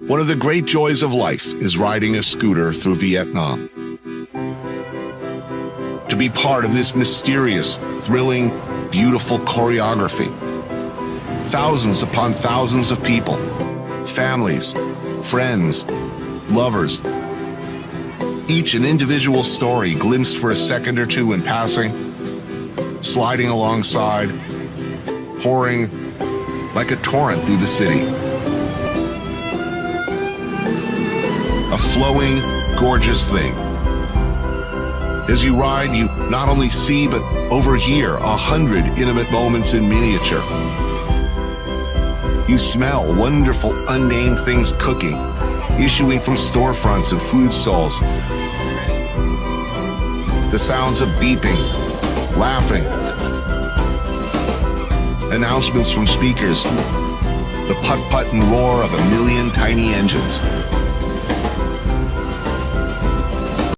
One of the great joys of life is riding a scooter through Vietnam. To be part of this mysterious, thrilling, beautiful choreography. Thousands upon thousands of people, families, friends, lovers. Each an individual story glimpsed for a second or two in passing, sliding alongside, pouring like a torrent through the city. A flowing, gorgeous thing. As you ride, you not only see but overhear 100 intimate moments in miniature. You smell wonderful, unnamed things cooking, issuing from storefronts and food stalls. The sounds of beeping, laughing, announcements from speakers, the putt-putt and roar of a million tiny engines.